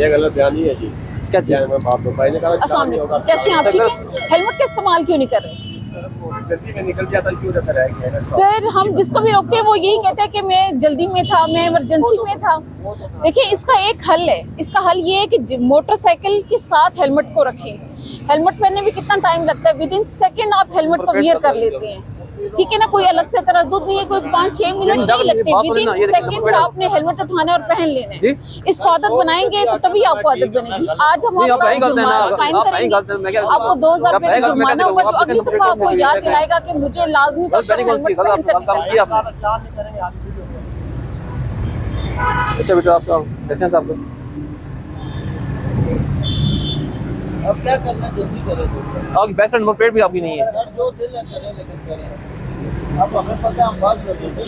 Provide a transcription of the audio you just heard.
ये गलत बयान नहीं है जी। क्या चीज़? अस्सलाम वालेकुम, कैसे हैं आप? ठीक है। हेलमेट का इस्तेमाल क्यों नहीं कर रहे? जल्दी में निकल गया था, इसी वजह से रह गया है। सर हम जिसको भी रोकते हैं वो यही कहते हैं कि मैं जल्दी में था, मैं इमरजेंसी में था। देखिए इसका एक हल है, इसका हल ये है कि मोटरसाइकिल के साथ हेलमेट को रखें। हेलमेट पहनने में कितना टाइम लगता है, विद इन सेकेंड आप हेलमेट को वियर कर लेते हैं, ठीक है ना। कोई अलग से तरद्दुद नहीं है, कोई 5-6 मिनट नहीं लगते, विद इन सेकेंड आपने हेलमेट उठाना और पहन लेना है। इसको आदत बनाएंगे तो तभी आपको आदत बनेगी। आज हम आपका जुर्माना फाइन करेंगे, आपको 2000 रुपए का जुर्माना होगा, जो अगली दफा आपको याद दिलाएगा कि मुझे लाजमी तौर पर हेलमेट पहन कर निकलना है। अच्छा बेटा, आपका लाइसेंस आपका अब क्या करना, जल्दी करें। आपकी बैक साइड नंबर प्लेट भी आपकी नहीं है। सर जो दिल है करें, लेकिन करें। अब हमें पता है, हम बात कर रहे थे।